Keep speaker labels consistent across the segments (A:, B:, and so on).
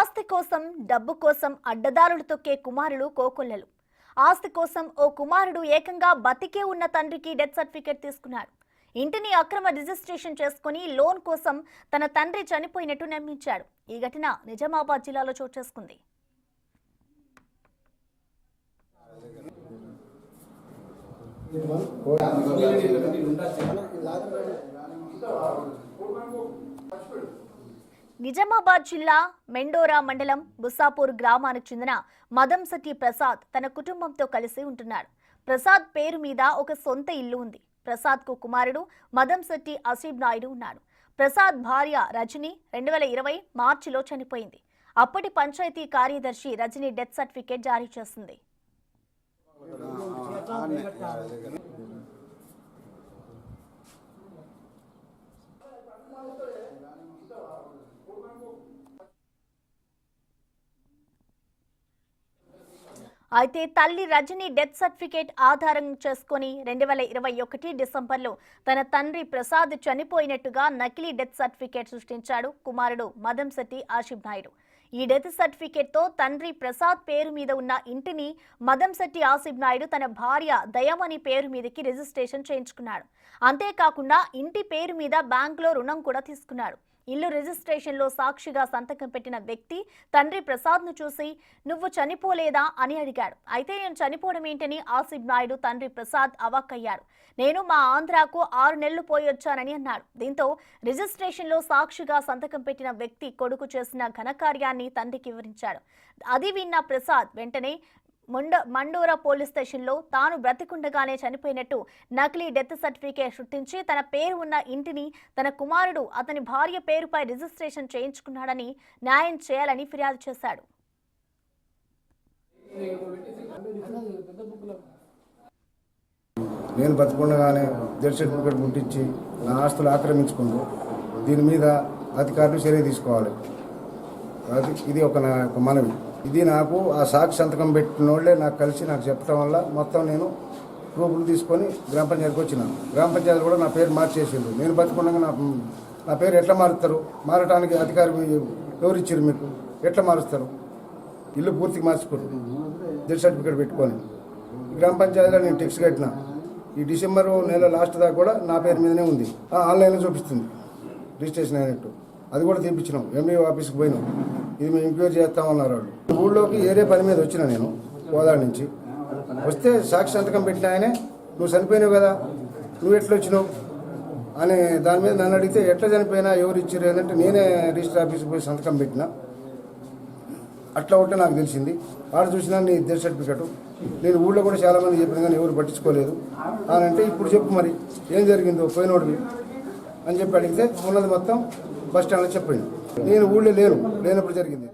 A: ఆస్తి కోసం డబ్బు కోసం అడ్డదారులు తొక్కే కుమారులు కోకొల్లలు. ఆస్తి కోసం ఓ కుమారుడు ఏకంగా బతికే ఉన్న తండ్రికి డెత్ సర్టిఫికేట్ తీసుకున్నాడు. ఇంటిని అక్రమ రిజిస్ట్రేషన్ చేసుకుని లోన్ కోసం తన తండ్రి చనిపోయినట్టు నమ్మించాడు. ఈ ఘటన నిజామాబాద్ జిల్లాలో చోటు చేసుకుంది. నిజామాబాద్ జిల్లా మెండోరా మండలం బుస్సాపూర్ గ్రామానికి చెందిన మదంశెట్టి ప్రసాద్ తన కుటుంబంతో కలిసి ఉంటున్నాడు. ప్రసాద్ పేరు మీద ఒక సొంత ఇల్లు ఉంది. ప్రసాద్ కు కుమారుడు మదంశెట్టి అసీబ్ నాయుడు ఉన్నాడు. ప్రసాద్ భార్య రజని 2020 మార్చిలో చనిపోయింది. అప్పటి పంచాయతీ కార్యదర్శి రజని డెత్ సర్టిఫికేట్ జారీ చేసింది. అయితే తల్లి రజని డెత్ సర్టిఫికేట్ ఆధారం చేసుకుని 2021 డిసెంబర్లో తన తండ్రి ప్రసాద్ చనిపోయినట్టుగా నకిలీ డెత్ సర్టిఫికేట్ సృష్టించాడు కుమారుడు మదంశెట్టి ఆసిఫ్ నాయుడు. ఈ డెత్ సర్టిఫికేట్ తో తండ్రి ప్రసాద్ పేరు మీద ఉన్న ఇంటిని మదంశెట్టి ఆసిఫ్ నాయుడు తన భార్య దయామణి పేరు మీదకి రిజిస్ట్రేషన్ చేయించుకున్నాడు. అంతేకాకుండా ఇంటి పేరు మీద బ్యాంకులో రుణం కూడా తీసుకున్నాడు. ఇల్లు రిజిస్ట్రేషన్ లో సాక్షిగా సంతకం పెట్టిన వ్యక్తి తండ్రి ప్రసాద్ ను చూసి నువ్వు చనిపోలేదా అని అడిగాడు. అయితే నేను చనిపోవడం ఏంటని ఆసిఫ్ నాయుడు తండ్రి ప్రసాద్ అవాక్కయ్యాడు. నేను మా ఆంధ్రాకు 6 నెలలు పోయి వచ్చానని అన్నాడు. దీంతో రిజిస్ట్రేషన్ లో సాక్షిగా సంతకం పెట్టిన వ్యక్తి కొడుకు చేసిన ఘనకార్యాన్ని తండ్రికి వివరించాడు. అది విన్న ప్రసాద్ వెంటనే మండోరా పోలీస్ స్టేషన్లో తాను బ్రతికుండగానే చనిపోయినట్టు నకిలీ డెత్ సర్టిఫికేట్ సృష్టించి తన పేరు ఉన్న ఇంటిని తన కుమారుడు అతని భార్య పేరుపై రిజిస్ట్రేషన్ చేయించుకున్నాడని న్యాయం చేయాలని ఫిర్యాదు చేశాడు.
B: నేను బతికుండగానే డెత్ సర్టిఫికేట్ పుట్టించి నా ఆస్తులు ఆక్రమించుకుంటూ దీని మీద అధికారులు చర్య తీసుకోవాలి. ఇది ఒక మనవి. ఇది నాకు ఆ సాక్షి సంతకం పెట్టిన వాళ్ళే నాకు కలిసి నాకు చెప్పడం వల్ల మొత్తం నేను ప్రూఫ్లు తీసుకొని గ్రామ పంచాయతీకి వచ్చినాను. గ్రామ పంచాయతీ కూడా నా పేరు మార్చేసిండ్రు. నేను బతికుండగా నా పేరు ఎట్లా మారుస్తారు? మారటానికి అధికారి ఎవరు ఇచ్చారు? మీకు ఎట్లా మారుస్తారు? ఇల్లు పూర్తిగా మార్చుకోరు డెత్ సర్టిఫికేట్ పెట్టుకొని. గ్రామ పంచాయతీలో నేను టెక్స్ కట్టినా. ఈ డిసెంబర్ నెల లాస్ట్ దాకా కూడా నా పేరు మీదనే ఉంది. ఆన్లైన్లో చూపిస్తుంది రిజిస్ట్రేషన్ అయినట్టు. అది కూడా తీపించినాం. ఎంఈఓ ఆఫీస్కి పోయినాం. ఇది మేము ఎంక్వైరీ చేస్తామన్నారు వాళ్ళు. ఊళ్ళోకి ఏరే పని మీద వచ్చినా నేను కోదాడ నుంచి వస్తే సాక్షి సంతకం పెట్టిన ఆయనే నువ్వు చనిపోయినావు కదా, నువ్వు ఎట్లా వచ్చినావు అని దాని మీద నన్ను అడిగితే ఎట్లా చనిపోయినా ఎవరు ఇచ్చారు ఏంటంటే నేనే రిజిస్టర్ ఆఫీస్కి పోయి సంతకం పెట్టినా. అట్లా ఉంటే నాకు తెలిసింది. వాడు చూసినా నీ డెత్ సర్టిఫికెట్. నేను ఊళ్ళో కూడా చాలామంది చెప్పిన కానీ ఎవరు పట్టించుకోలేదు అని అంటే ఇప్పుడు చెప్పు మరి ఏం జరిగిందో పోయినోడివి అని చెప్పి అడిగితే ఉన్నది మొత్తం బస్ స్టాండ్లో చెప్పింది. నేను ఊళ్ళో లేనప్పుడు జరిగింది.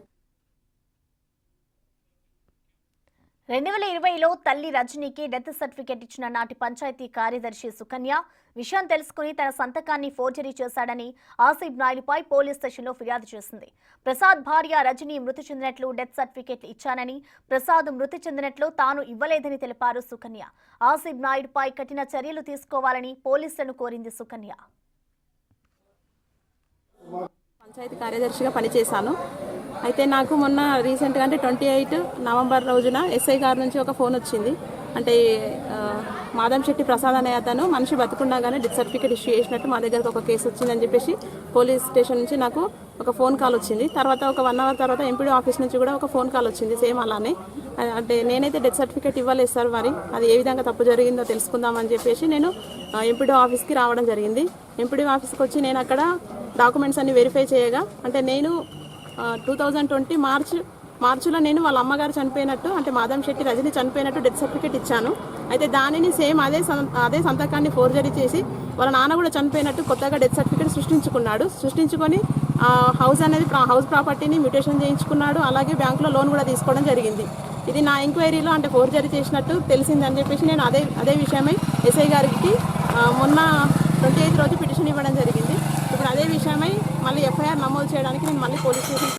A: 2020లో తల్లి రజనీకి డెత్ సర్టిఫికేట్ ఇచ్చిన నాటి పంచాయతీ కార్యదర్శి సుకన్య విషయం తెలుసుకుని తన సంతకాన్ని ఫోర్జరీ చేశాడని ఆసిఫ్ నాయుడుపై పోలీస్ స్టేషన్లో ఫిర్యాదు చేసింది. ప్రసాద్ భార్య రజనీ మృతి చెందినట్లు డెత్ సర్టిఫికేట్ ఇచ్చానని, ప్రసాద్ మృతి చెందినట్లు తాను ఇవ్వలేదని తెలిపారు సుకన్య. ఆసిఫ్ నాయుడుపై కఠిన చర్యలు తీసుకోవాలని పోలీసులను కోరింది సుకన్య.
C: పంచాయతీ కార్యదర్శిగా పనిచేశాను. అయితే నాకు మొన్న రీసెంట్గా అంటే 28 నవంబర్ రోజున ఎస్ఐ గారి నుంచి ఒక ఫోన్ వచ్చింది. అంటే మదంశెట్టి ప్రసాద్ అనే అతను మనిషి బతుకుండగానే డెత్ సర్టిఫికేట్ ఇష్యూ చేసినట్టు మా దగ్గరకు ఒక కేసు వచ్చిందని చెప్పేసి పోలీస్ స్టేషన్ నుంచి నాకు ఒక ఫోన్ కాల్ వచ్చింది. తర్వాత ఒక 1 అవర్ తర్వాత ఎంపీడీ ఆఫీస్ నుంచి కూడా ఒక ఫోన్ కాల్ వచ్చింది సేమ్ అలానే. అంటే నేనైతే డెత్ సర్టిఫికేట్ ఇవ్వలేదు సార్, మరి అది ఏ విధంగా తప్పు జరిగిందో తెలుసుకుందామని చెప్పేసి నేను ఎంపీడీ ఆఫీస్కి రావడం జరిగింది. ఎంపీడీ ఆఫీస్కి వచ్చి నేను అక్కడ డాక్యుమెంట్స్ అన్ని వెరిఫై చేయగా అంటే నేను 2020 మార్చిలో నేను వాళ్ళ అమ్మగారు చనిపోయినట్టు అంటే మదంశెట్టి రజని చనిపోయినట్టు డెత్ సర్టిఫికేట్ ఇచ్చాను. అయితే దానిని సేమ్ అదే సంతకాన్ని ఫోర్జరీ చేసి వాళ్ళ నాన్న కూడా చనిపోయినట్టు కొత్తగా డెత్ సర్టిఫికేట్ సృష్టించుకొని హౌస్ ప్రాపర్టీని మ్యూటేషన్ చేయించుకున్నాడు. అలాగే బ్యాంకులో లోన్ కూడా తీసుకోవడం జరిగింది. ఇది నా ఎంక్వైరీలో అంటే ఫోర్జరీ చేసినట్టు తెలిసిందని చెప్పేసి నేను అదే విషయమై ఎస్ఐ గారికి మొన్న 28 రోజు పిటిషన్ ఇవ్వడం జరిగింది. ఇప్పుడు అదే విషయమై మళ్ళీ ఎఫ్ఐఆర్ నమోదు చేయడానికి నేను మళ్ళీ పోలీస్ స్టేషన్